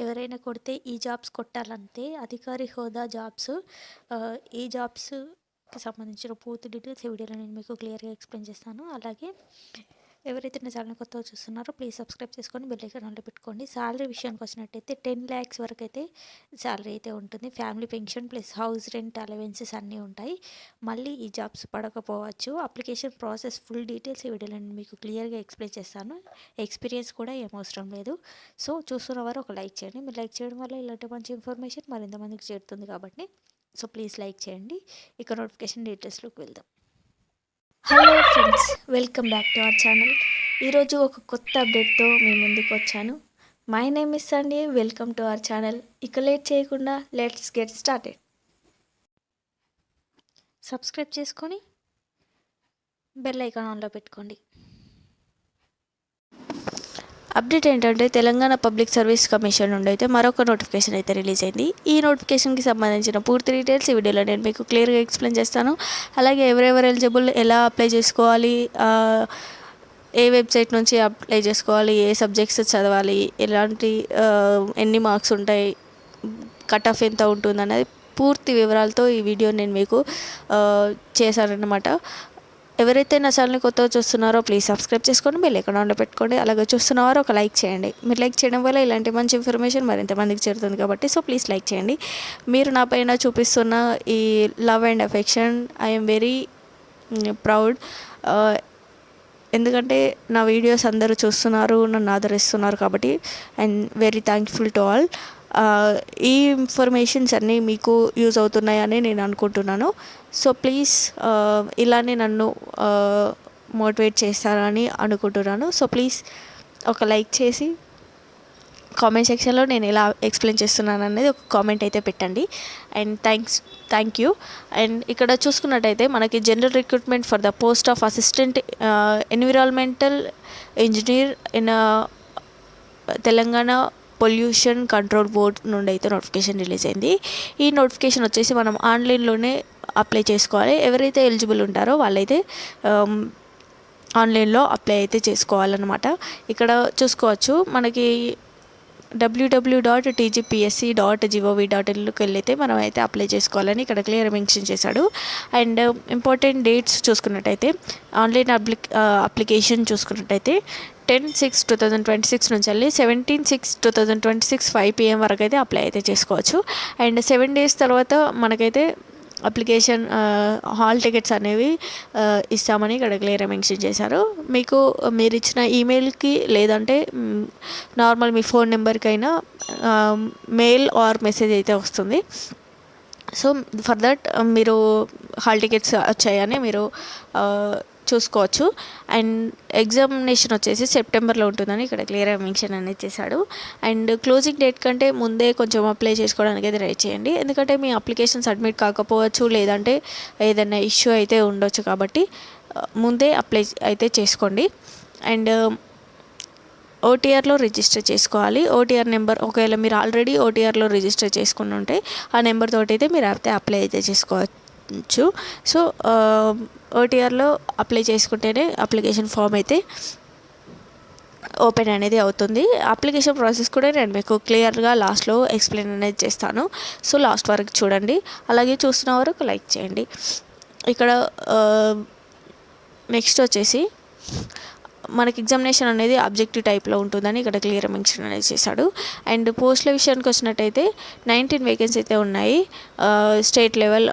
ఎవరైనా కొడితే ఈ జాబ్స్ కొట్టాలంతే. అధికారి హోదా జాబ్స్. ఈ జాబ్స్‌కి సంబంధించిన పూర్తి డీటెయిల్స్ ఈ వీడియోలో నేను మీకు క్లియర్‌గా ఎక్స్‌ప్లెయిన్ చేస్తాను. అలాగే ఎవరైతే నా ఛానల్ కొత్తగా చూస్తున్నారో ప్లీజ్ సబ్స్క్రైబ్ చేసుకొని బెల్ ఐకాన్ ఆన్‌లో పెట్టుకోండి. సాలరీ విషయానికి వచ్చినట్టయితే 10 లాక్స్ వరకు అయితే సాలరీ అయితే ఉంటుంది. Family pension plus house rent allowances అన్నీ ఉంటాయి. మళ్ళీ ఈ జాబ్స్ పడకపోవచ్చు. అప్లికేషన్ ప్రాసెస్ ఫుల్ డీటెయిల్స్ ఈ వీడియోలో నేను మీకు క్లియర్‌గా ఎక్స్‌ప్లెయిన్ చేస్తాను. ఎక్స్పీరియన్స్ కూడా ఏం అవసరం లేదు. సో చూస్తున్నవారు ఒక లైక్ చేయండి. మీరు లైక్ చేయడం వల్ల ఇలాంటి మంచి ఇన్ఫర్మేషన్ మరింత మందికి చేరుతుంది కాబట్టి సో ప్లీజ్ లైక్ చేయండి. ఇక నోటిఫికేషన్ డీటెయిల్స్లోకి వెళ్దాం. Hello friends, welcome back to our channel. ఈరోజు ఒక కొత్త అప్డేట్తో మీ ముందుకు వచ్చాను. My name is Sunday. Welcome to our channel. ఇక లేట్ చేయకుండా లెట్స్ గెట్ స్టార్టెడ్. సబ్స్క్రైబ్ చేసుకొని బెల్ ఐకాన్ ఆన్లో పెట్టుకోండి. అప్డేట్ ఏంటంటే తెలంగాణ పబ్లిక్ సర్వీస్ కమిషన్ నుండి అయితే మరొక నోటిఫికేషన్ అయితే రిలీజ్ అయింది. ఈ నోటిఫికేషన్కి సంబంధించిన పూర్తి డీటెయిల్స్ ఈ వీడియోలో నేను మీకు క్లియర్గా ఎక్స్ప్లెయిన్ చేస్తాను. అలాగే ఎవరెవరు ఎలిజిబుల్, ఎలా అప్లై చేసుకోవాలి, ఏ వెబ్సైట్ నుంచి అప్లై చేసుకోవాలి, ఏ సబ్జెక్ట్స్ చదవాలి, ఎలాంటి ఎన్ని మార్క్స్ ఉంటాయి, కట్ ఆఫ్ ఎంత ఉంటుంది అనేది పూర్తి వివరాలతో ఈ వీడియో నేను మీకు చేశానన్నమాట. ఎవరైతే నా ఛానల్ని కొత్తగా చూస్తున్నారో ప్లీజ్ సబ్స్క్రైబ్ చేసుకొని బెల్ ఐకాన్ ఆన్లో పెట్టుకోండి. అలాగే చూస్తున్నవారు ఒక లైక్ చేయండి. మీరు లైక్ చేయడం వల్ల ఇలాంటి మంచి ఇన్ఫర్మేషన్ మరింత మందికి చేరుతుంది కాబట్టి సో ప్లీజ్ లైక్ చేయండి. మీరు నా పైన చూపిస్తున్న ఈ love and affection I'm very proud. ఎందుకంటే నా వీడియోస్ అందరూ చూస్తున్నారు, నన్ను ఆదరిస్తున్నారు కాబట్టి and very thankful to all. ఈ ఇన్ఫర్మేషన్స్ అన్నీ మీకు యూజ్ అవుతున్నాయని నేను అనుకుంటున్నాను. సో ప్లీజ్ ఇలానే నన్ను మోటివేట్ చేస్తారని అనుకుంటున్నాను. సో ప్లీజ్ ఒక లైక్ చేసి కామెంట్ సెక్షన్లో నేను ఎలా ఎక్స్ప్లెయిన్ చేస్తున్నాను అనేది ఒక కామెంట్ అయితే పెట్టండి. And thank you. అండ్ ఇక్కడ చూసుకున్నట్టయితే మనకి general recruitment for the post of assistant environmental engineer in Telangana pollution control board నుండి అయితే నోటిఫికేషన్ రిలీజ్ అయింది. ఈ నోటిఫికేషన్ వచ్చేసి మనం ఆన్లైన్లోనే అప్లై చేసుకోవాలి. ఎవరైతే ఎలిజిబుల్ ఉంటారో వాళ్ళైతే ఆన్లైన్లో అప్లై అయితే చేసుకోవాలన్నమాట. ఇక్కడ చూసుకోవచ్చు మనకి www.tgpsc.gov.inకి వెళ్ళైతే మనం అయితే అప్లై చేసుకోవాలని ఇక్కడ క్లియర్ మెన్షన్ చేశాడు. అండ్ ఇంపార్టెంట్ డేట్స్ చూసుకున్నట్టయితే ఆన్లైన్ అప్లికేషన్ చూసుకున్నట్టయితే 10/6/2026 నుంచి వెళ్ళి 17/6/2026 5 PM వరకు అయితే అప్లై అయితే చేసుకోవచ్చు. అండ్ 7 days తర్వాత మనకైతే అప్లికేషన్ హాల్ టికెట్స్ అనేవి ఇస్తామని ఇక్కడ క్లియర్గా మెన్షన్ చేశారు. మీకు మీరు ఇచ్చిన ఈమెయిల్కి లేదంటే నార్మల్ మీ ఫోన్ నెంబర్కి అయినా మెయిల్ ఆర్ మెసేజ్ అయితే వస్తుంది. సో ఫర్ దట్ మీరు హాల్ టికెట్స్ వచ్చాయని మీరు చూసుకోవచ్చు. అండ్ ఎగ్జామినేషన్ వచ్చేసి సెప్టెంబర్లో ఉంటుందని ఇక్కడ క్లియర్గా మెన్షన్ అనేది చేశాడు. అండ్ క్లోజింగ్ డేట్ కంటే ముందే కొంచెం అప్లై చేసుకోవడానికి అయితే ట్రై చేయండి. ఎందుకంటే మీ అప్లికేషన్ సబ్మిట్ కాకపోవచ్చు, లేదంటే ఏదైనా ఇష్యూ అయితే ఉండొచ్చు కాబట్టి ముందే అప్లై అయితే చేసుకోండి. అండ్ ఓటీఆర్లో రిజిస్టర్ చేసుకోవాలి. ఓటీఆర్ నెంబర్ ఒకవేళ మీరు ఆల్రెడీ ఓటీఆర్లో రిజిస్టర్ చేసుకుని ఉంటే ఆ నెంబర్ తోటి అయితే మీరు అయితే అప్లై అయితే చేసుకోవచ్చు. సో ఓటీఆర్లో అప్లై చేసుకుంటేనే అప్లికేషన్ ఫామ్ అయితే ఓపెన్ అనేది అవుతుంది. అప్లికేషన్ ప్రాసెస్ కూడా నేను మీకు క్లియర్గా లాస్ట్లో ఎక్స్ప్లెయిన్ అనేది చేస్తాను. సో లాస్ట్ వరకు చూడండి. అలాగే చూస్తున్న వరకు లైక్ చేయండి. ఇక్కడ నెక్స్ట్ వచ్చేసి మనకి ఎగ్జామినేషన్ అనేది ఆబ్జెక్టివ్ టైప్లో ఉంటుందని ఇక్కడ క్లియర్ మెన్షన్ అనేది చేశాడు. అండ్ పోస్టుల విషయానికి వచ్చినట్టయితే 19 వేకెన్సీ అయితే ఉన్నాయి. స్టేట్ లెవెల్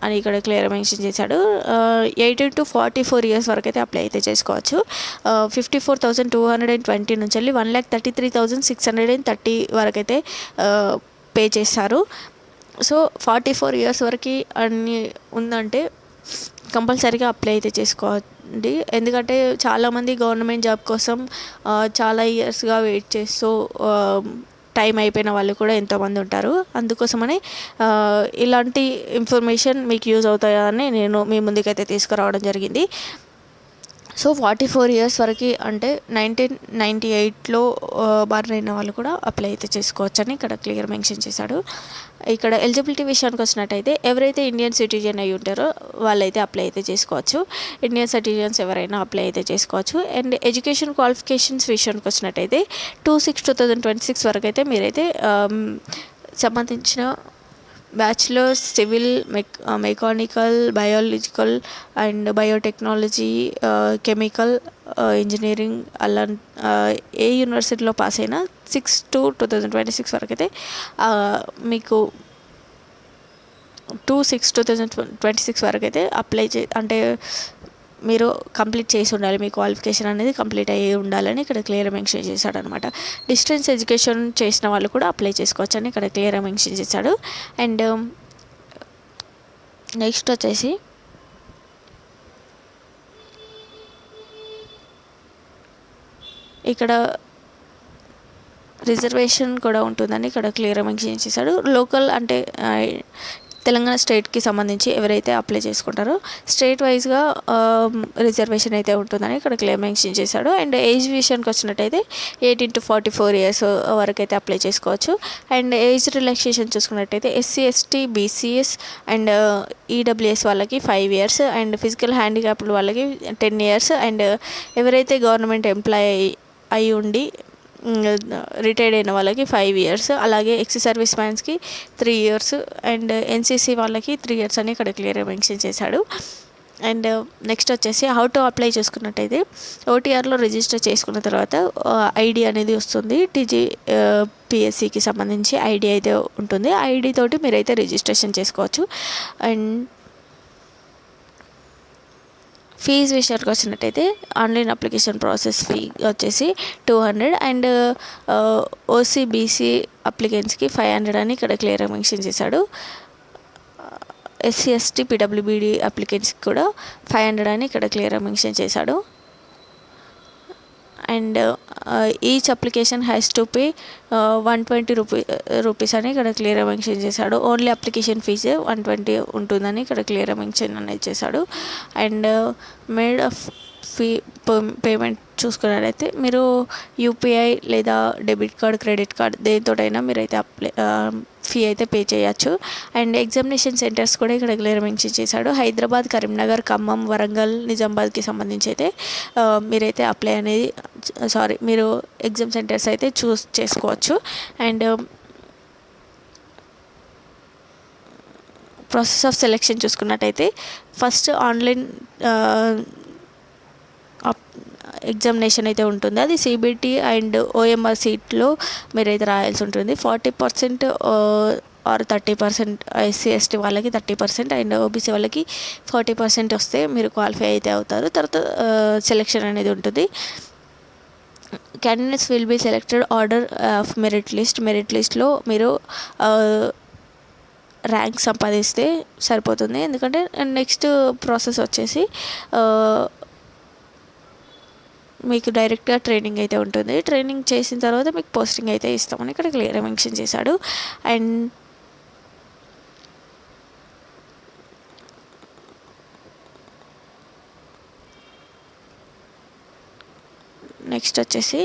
అని ఇక్కడ క్లియర్ మెన్షన్ చేశాడు. 18 to 44 years వరకు అయితే అప్లై అయితే చేసుకోవచ్చు. 54,220 నుంచి వెళ్ళి 1,33,630 వరకు అయితే పే చేస్తారు. సో 44 years వరకు అన్ని ఉందంటే కంపల్సరీగా అప్లై అయితే చేసుకోండి. ఎందుకంటే చాలామంది గవర్నమెంట్ జాబ్ కోసం చాలా ఇయర్స్గా వెయిట్ చేస్తూ టైం అయిపోయిన వాళ్ళు కూడా ఎంతోమంది ఉంటారు. అందుకోసమని ఇలాంటి ఇన్ఫర్మేషన్ మీకు యూజ్ అవుతాయని నేను మీ ముందుకైతే తీసుకురావడం జరిగింది. సో 44 ఇయర్స్ వరకు అంటే 1998లో బార్న్ అయిన వాళ్ళు కూడా అప్లై అయితే చేసుకోవచ్చని ఇక్కడ క్లియర్ మెన్షన్ చేశాడు. ఇక్కడ ఎలిజిబిలిటీ విషయానికి వచ్చినట్టయితే ఎవరైతే ఇండియన్ సిటిజన్ అయి ఉంటారో వాళ్ళైతే అప్లై అయితే చేసుకోవచ్చు. ఇండియన్ సిటిజన్స్ ఎవరైనా అప్లై అయితే చేసుకోవచ్చు. అండ్ ఎడ్యుకేషన్ క్వాలిఫికేషన్స్ విషయానికి వచ్చినట్టయితే 2/6/2026 వరకు అయితే మీరైతే సంబంధించిన bachelors civil mechanical biological and biotechnology chemical engineering అలా ఏ యూనివర్సిటీలో పాస్ అయినా 6/2/2026 వరకు అయితే మీకు 2/6/2026 వరకు అయితే అప్లై అంటే మీరు కంప్లీట్ చేసి ఉండాలి, మీ క్వాలిఫికేషన్ అనేది కంప్లీట్ అయ్యి ఉండాలని ఇక్కడ క్లియర్ మెన్షన్ చేశాడు అనమాట. డిస్టెన్స్ ఎడ్యుకేషన్ చేసిన వాళ్ళు కూడా అప్లై చేసుకోవచ్చు అని ఇక్కడ క్లియర్ మెన్షన్ చేశాడు. అండ్ నెక్స్ట్ వచ్చేసి ఇక్కడ రిజర్వేషన్ కూడా ఉంటుందని ఇక్కడ క్లియర్ మెన్షన్ చేశాడు. లోకల్ అంటే తెలంగాణ స్టేట్కి సంబంధించి ఎవరైతే అప్లై చేసుకుంటారో స్టేట్ వైజ్గా రిజర్వేషన్ అయితే ఉంటుందని ఇక్కడ క్లియర్ మెన్షన్ చేశాడు. అండ్ ఏజ్ విషయానికి వచ్చినట్టయితే 18 to 44 ఇయర్స్ వరకు అయితే అప్లై చేసుకోవచ్చు. అండ్ ఏజ్ రిలాక్సేషన్ చూసుకున్నట్టయితే SC ST BCS and EWS వాళ్ళకి 5 ఇయర్స్ అండ్ ఫిజికల్ హ్యాండిక్యాప్డ్ వాళ్ళకి 10 ఇయర్స్ అండ్ ఎవరైతే గవర్నమెంట్ ఎంప్లాయ్ అయి ఉండి రిటైర్డ్ అయిన వాళ్ళకి 5 ఇయర్స్, అలాగే ఎక్స్ సర్వీస్ మ్యాన్స్కి 3 ఇయర్స్ అండ్ NCC వాళ్ళకి 3 ఇయర్స్ అని ఇక్కడ క్లియర్గా మెన్షన్ చేశాడు. అండ్ నెక్స్ట్ వచ్చేసి హౌ టు అప్లై చేసుకున్నట్టయితే OTRలో రిజిస్టర్ చేసుకున్న తర్వాత ID అనేది వస్తుంది. PSCకి సంబంధించి ID అయితే ఉంటుంది. ID తోటి మీరైతే రిజిస్ట్రేషన్ చేసుకోవచ్చు. అండ్ ఫీజు విషయానికి వచ్చినట్టయితే ఆన్లైన్ అప్లికేషన్ ప్రాసెస్ ఫీ వచ్చేసి 200 అండ్ OC/BC అప్లికెంట్స్కి 500 అని ఇక్కడ క్లియర్గా మెన్షన్ చేశాడు. SC ST PWBD అప్లికెంట్స్కి కూడా 500 అని ఇక్కడ క్లియర్గా మెన్షన్ చేశాడు. And each application has to pay 120 rupees అని ఇక్కడ క్లియర్గా మెన్షన్ చేశాడు. ఓన్లీ అప్లికేషన్ ఫీజే 120 ఉంటుందని ఇక్కడ క్లియర్గా మెన్షన్ అనేది చేశాడు. And made of fee payment చూసుకున్నట్లయితే మీరు UPI లేదా డెబిట్ కార్డ్ క్రెడిట్ కార్డ్ దేనితోటైనా మీరైతే ఫీ అయితే పే చేయొచ్చు. అండ్ ఎగ్జామినేషన్ సెంటర్స్ కూడా ఇక్కడ క్లియర్ మెన్షన్ చేశాడు. హైదరాబాద్, కరీంనగర్, ఖమ్మం, వరంగల్, నిజామాబాద్కి సంబంధించి అయితే మీరైతే మీరు ఎగ్జామ్ సెంటర్స్ అయితే చూస్ చేసుకోవచ్చు. అండ్ ప్రాసెస్ ఆఫ్ సెలెక్షన్ చూసుకున్నట్టయితే ఫస్ట్ ఆన్లైన్ ఎగ్జామినేషన్ అయితే ఉంటుంది. అది CBT అండ్ OMR సీట్లో మీరైతే రాయాల్సి ఉంటుంది. 40% ఆర్ 30% SC ST వాళ్ళకి 30% అండ్ OBC వాళ్ళకి 40% వస్తే మీరు క్వాలిఫై అయితే అవుతారు. తర్వాత సెలెక్షన్ అనేది ఉంటుంది. Candidates will be selected order of merit లిస్ట్లో మీరు ర్యాంక్ సంపాదిస్తే సరిపోతుంది. ఎందుకంటే నెక్స్ట్ ప్రాసెస్ వచ్చేసి మీకు డైరెక్ట్గా ట్రైనింగ్ అయితే ఉంటుంది. ట్రైనింగ్ చేసిన తర్వాత మీకు పోస్టింగ్ అయితే ఇస్తామని ఇక్కడ క్లియర్గా మెన్షన్ చేశాడు. అండ్ నెక్స్ట్ వచ్చేసి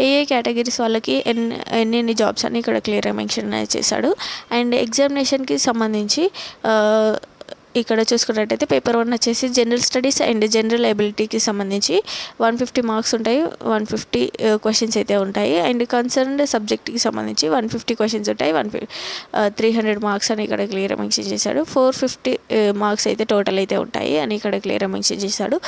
ఏ కేటగిరీస్ వాళ్ళకి ఎన్ని జాబ్స్ అని ఇక్కడ క్లియర్గా మెన్షన్ చేశాడు. అండ్ ఎగ్జామినేషన్కి సంబంధించి ఇక్కడ చూసుకున్నట్టయితే పేపర్ 1 వచ్చేసి జనరల్ స్టడీస్ అండ్ జనరల్ ఎబిలిటీకి సంబంధించి 150 మార్క్స్ ఉంటాయి. 150 క్వశ్చన్స్ అయితే ఉంటాయి. అండ్ కన్సర్న్డ్ సబ్జెక్ట్కి సంబంధించి 150 క్వశ్చన్స్ ఉంటాయి. 300 మార్క్స్ అని ఇక్కడ క్లియర్ మెన్షన్ చేశాడు. 450 మార్క్స్ అయితే టోటల్ అయితే ఉంటాయి అని ఇక్కడ క్లియర్ మెన్షన్ చేశాడు.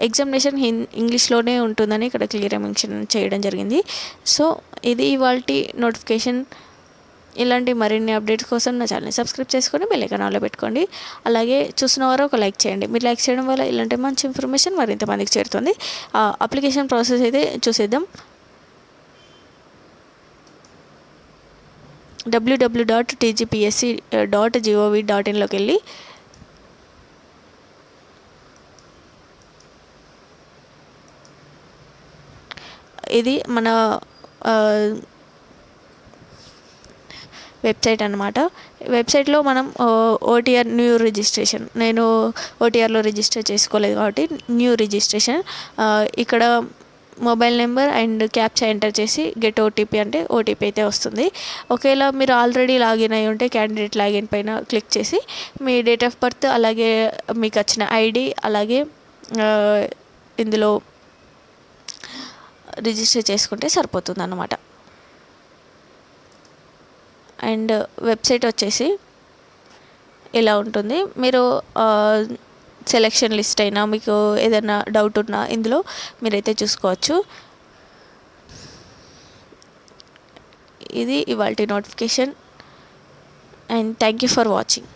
ఎగ్జామినేషన్ ఇంగ్లీష్లోనే ఉంటుందని ఇక్కడ క్లియర్ మెన్షన్ చేయడం జరిగింది. సో ఇది ఇవాల్టి నోటిఫికేషన్. ఇలాంటి మరిన్ని అప్డేట్స్ కోసం నా ఛానల్ని సబ్స్క్రైబ్ చేసుకొని బెల్ ఐకాన్ ఆన్లో పెట్టుకోండి. అలాగే చూసిన వారు ఒక లైక్ చేయండి. మీరు లైక్ చేయడం వల్ల ఇలాంటి మంచి ఇన్ఫర్మేషన్ మరింత మందికి చేరుతుంది. అప్లికేషన్ ప్రాసెస్ అయితే చూసేద్దాం. www.tgpsc.gov.in వెళ్ళి ఇది మన వెబ్సైట్ అనమాట. వెబ్సైట్లో మనం ఓటీఆర్ న్యూ రిజిస్ట్రేషన్, నేను ఓటీఆర్లో రిజిస్టర్ చేసుకోలేదు కాబట్టి న్యూ రిజిస్ట్రేషన్, ఇక్కడ mobile number and captcha enter చేసి గెట్ ఓటీపీ అంటే ఓటీపీ అయితే వస్తుంది. ఒకవేళ మీరు ఆల్రెడీ లాగిన్ అయి ఉంటే క్యాండిడేట్ లాగిన్ పైన క్లిక్ చేసి మీ డేట్ ఆఫ్ బర్త్ అలాగే మీకు వచ్చిన ఐడి అలాగే ఇందులో రిజిస్టర్ చేసుకుంటే సరిపోతుంది అన్నమాట. అండ్ వెబ్సైట్ వచ్చేసి ఇలా ఉంటుంది. మీరు సెలెక్షన్ లిస్ట్ అయినా మీకు ఏదైనా డౌట్ ఉన్నా ఇందులో మీరైతే చూసుకోవచ్చు. ఇది ఇవాల్టి notification and thank you for watching.